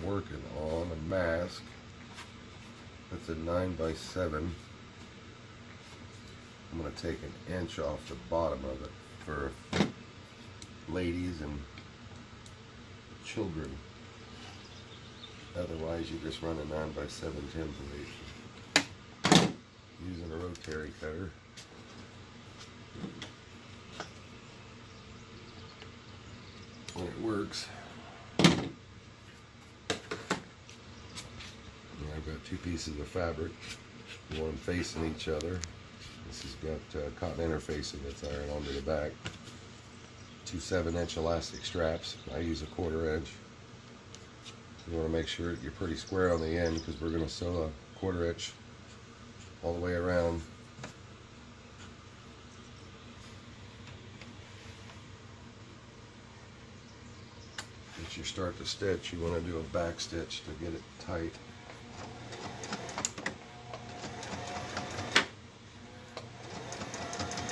working on a mask. That's a 9x7. I'm going to take an inch off the bottom of it for ladies and children. Otherwise, you just run a 9x7 template using a rotary cutter. When it works. I've got two pieces of fabric, one facing each other. This has got cotton interfacing that's ironed onto the back. Two 7-inch elastic straps. I use a 1/4 inch. You want to make sure you're pretty square on the end because we're going to sew a 1/4 inch all the way around. As you start to stitch, you want to do a back stitch to get it tight.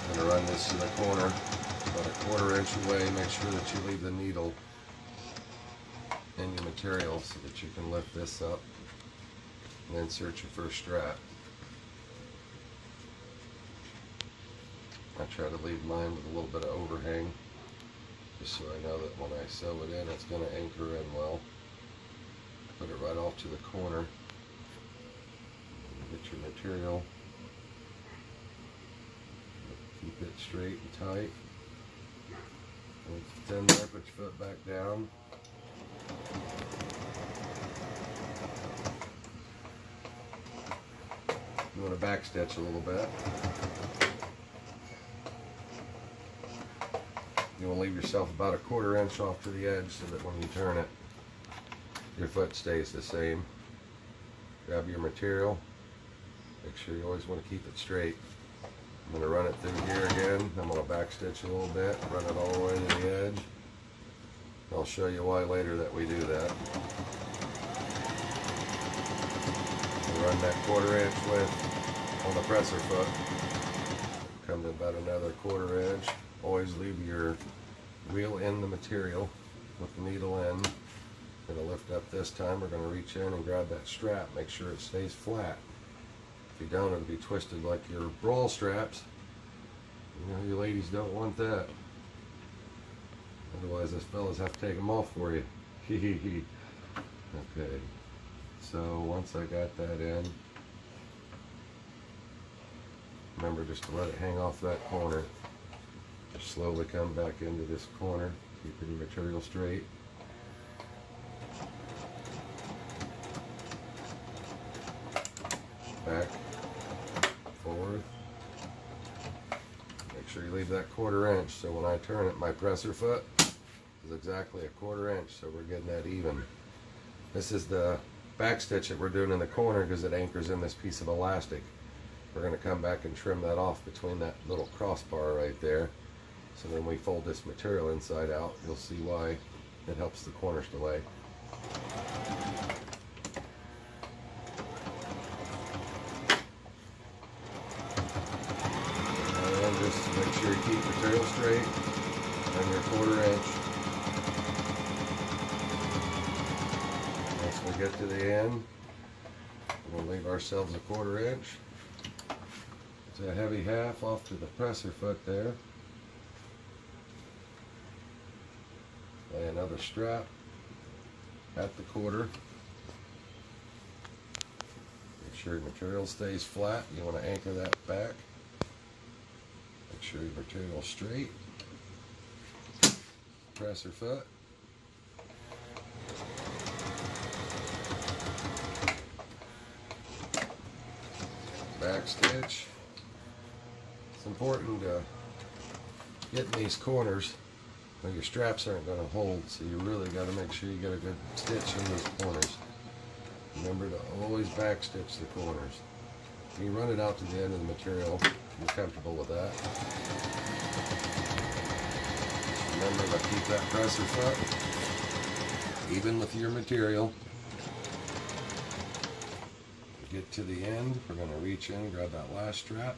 I'm going to run this to the corner about a 1/4 inch away. Make sure that you leave the needle in your material so that you can lift this up and insert your first strap. I try to leave mine with a little bit of overhang, just so I know that when I sew it in, it's going to anchor in well. Put it right off to the corner. Get your material. Keep it straight and tight. Once it's in there, put your foot back down. You want to back stitch a little bit. You want to leave yourself about a 1/4 inch off to the edge so that when you turn it, your foot stays the same. Grab your material. Make sure you always want to keep it straight. I'm going to run it through here again. I'm going to back stitch a little bit, run it all the way to the edge. I'll show you why later that we do that. Run that 1/4 inch width on the presser foot. Come to about another 1/4 inch. Always leave your wheel in the material with the needle in. Going to lift up this time. We're going to reach in and grab that strap. Make sure it stays flat. If you don't, it'll be twisted like your brawl straps. You know, you ladies don't want that. Otherwise, those fellas have to take them off for you. Okay. So once I got that in, remember just to let it hang off that corner. Just slowly come back into this corner, keeping your material straight. Back, forward. Make sure you leave that 1/4 inch so when I turn it, my presser foot is exactly a 1/4 inch, so we're getting that even. This is the back stitch that we're doing in the corner because it anchors in this piece of elastic. We're going to come back and trim that off between that little crossbar right there. So when we fold this material inside out, you'll see why it helps the corners to lay. And just make sure you keep material straight and your 1/4 inch. Once we get to the end, we'll leave ourselves a 1/4 inch. It's a heavy half off to the presser foot there. Lay another strap at the 1/4. Make sure your material stays flat. You want to anchor that back. Make sure your material is straight. Presser foot. Back stitch. It's important to get in these corners. Well, your straps aren't going to hold, so you really got to make sure you get a good stitch in these corners. Remember to always back stitch the corners. You run it out to the end of the material. You're comfortable with that. Remember to keep that presser foot even with your material. Get to the end. We're going to reach in, grab that last strap.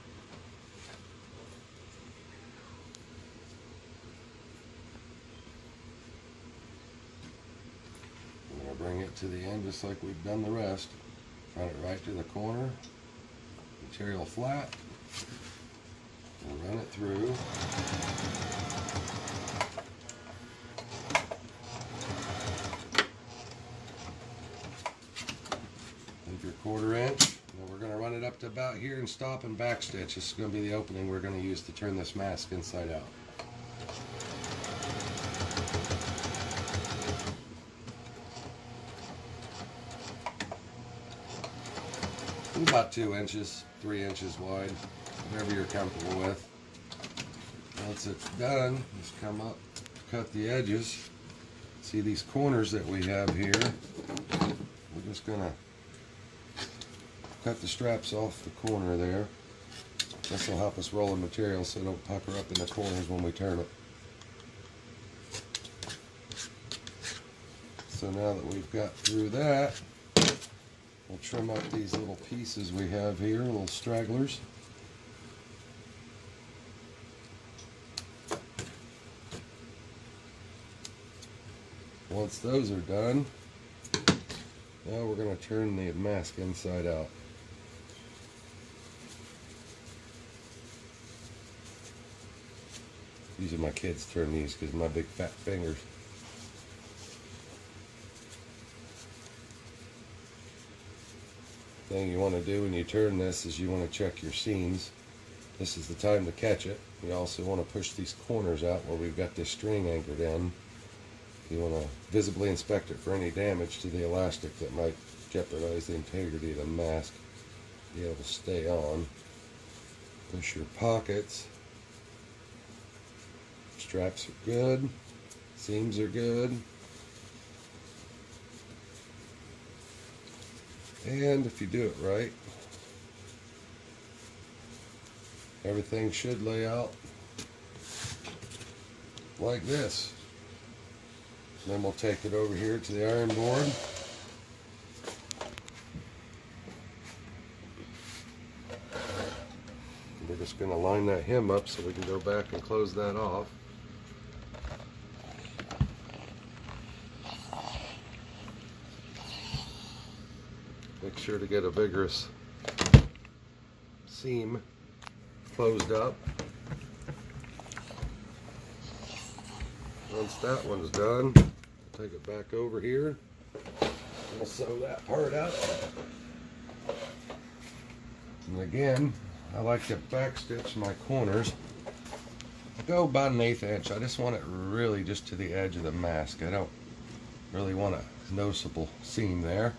bring it to the end just like we've done the rest. Run it right to the corner, material flat, and run it through. Leave your 1/4 inch. And we're going to run it up to about here and stop and backstitch. This is going to be the opening we're going to use to turn this mask inside out. About 2 inches, 3 inches wide, whatever you're comfortable with. Once it's done, just come up, cut the edges. See these corners that we have here? We're just going to cut the straps off the corner there. This will help us roll the material so it don't pucker up in the corners when we turn it. So now that we've got through that, we'll trim up these little pieces we have here, little stragglers. Once those are done, now we're going to turn the mask inside out. These are my kids turn these because of my big fat fingers. Thing you want to do when you turn this is you want to check your seams. This is the time to catch it. You also want to push these corners out where we've got this string anchored in. You want to visibly inspect it for any damage to the elastic that might jeopardize the integrity of the mask. Be able to stay on. Push your pockets. Straps are good. Seams are good. And if you do it right, everything should lay out like this. Then we'll take it over here to the iron board. We're just going to line that hem up so we can go back and close that off. Make sure to get a vigorous seam closed up. Once that one's done, take it back over here. We'll sew that part up. And again, I like to backstitch my corners. I go about 1/8 inch. I just want it really just to the edge of the mask. I don't really want a noticeable seam there.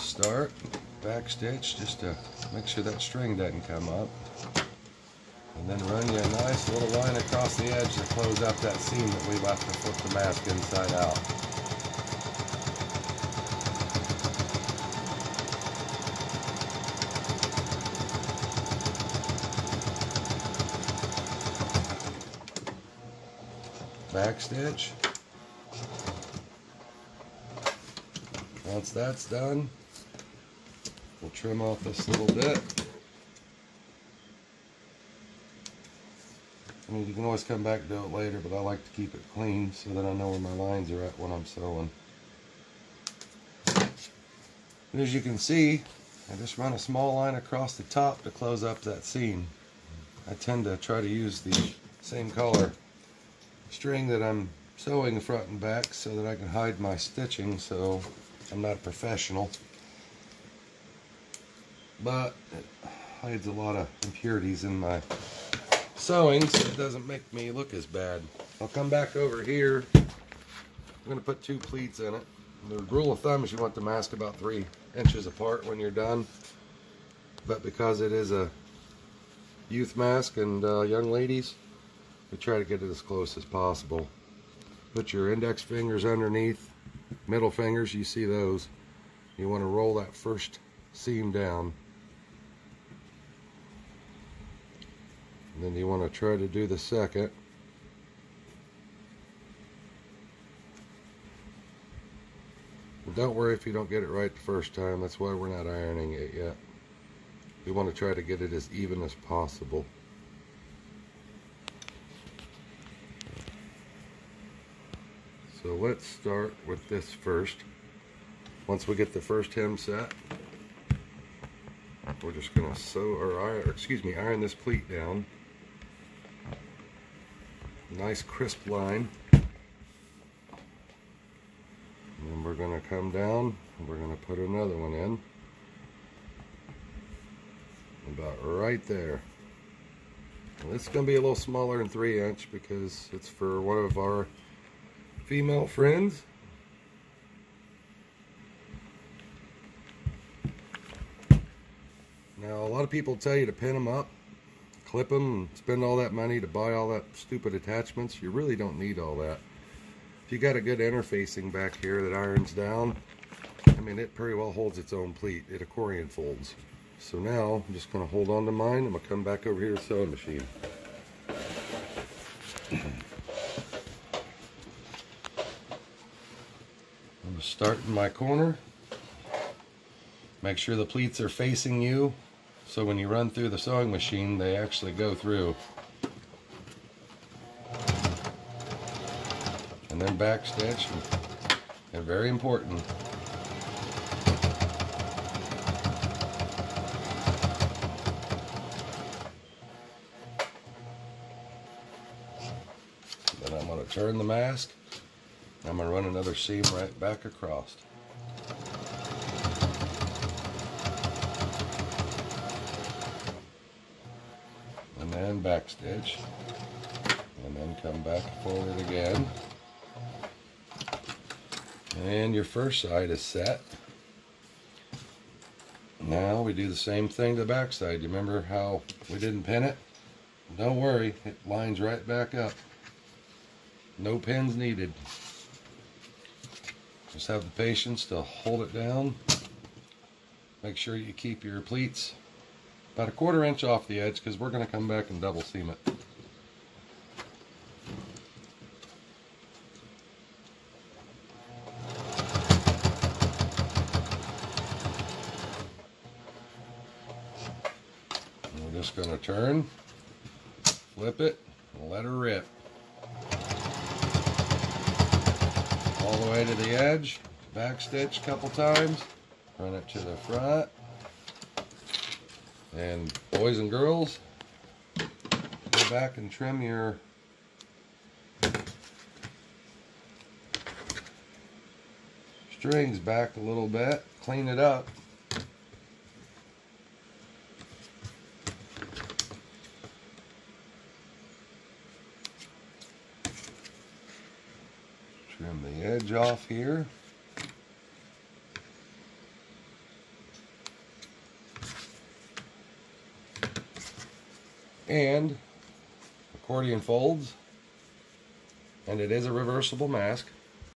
Start, backstitch just to make sure that string doesn't come up. And then run you a nice little line across the edge to close up that seam that we left to flip the mask inside out. Backstitch. Once that's done, we'll trim off this little bit. I mean, you can always come back and do it later, but I like to keep it clean so that I know where my lines are at when I'm sewing. And as you can see, I just run a small line across the top to close up that seam. I tend to try to use the same color string that I'm sewing front and back so that I can hide my stitching, so I'm not a professional. But it hides a lot of impurities in my sewing, so it doesn't make me look as bad. I'll come back over here. I'm going to put 2 pleats in it. The rule of thumb is you want the mask about 3 inches apart when you're done. But because it is a youth mask and young ladies, we try to get it as close as possible. Put your index fingers underneath, middle fingers, you see those. You want to roll that first seam down. And then you want to try to do the second. And don't worry if you don't get it right the first time. That's why we're not ironing it yet. We want to try to get it as even as possible. So let's start with this first. Once we get the first hem set, we're just going to sew or iron this pleat down. Nice crisp line. And then we're going to come down and we're going to put another one in. About right there. And this is going to be a little smaller than 3" because it's for one of our female friends. Now, a lot of people tell you to pin them up, clip them, and spend all that money to buy all that stupid attachments. You really don't need all that. If you got a good interfacing back here that irons down, I mean, it pretty well holds its own pleat. It accordion folds. So now, I'm just going to hold on to mine. I'm going to come back over here to the sewing machine. I'm going to start in my corner. Make sure the pleats are facing you, so when you run through the sewing machine, they actually go through. And then backstitch, and very important. Then I'm going to turn the mask. I'm going to run another seam right back across. And then backstitch. And then come back forward again. And your first side is set. Now we do the same thing to the back side. You remember how we didn't pin it? Don't worry, it lines right back up. No pins needed. Just have the patience to hold it down. Make sure you keep your pleats about 1/4 inch off the edge because we're going to come back and double seam it. And we're just going to turn, flip it, and let her rip. All the way to the edge, backstitch a couple times, run it to the front. And boys and girls, go back and trim your strings back a little bit, clean it up. Trim the edge off here. And accordion folds, and it is a reversible mask.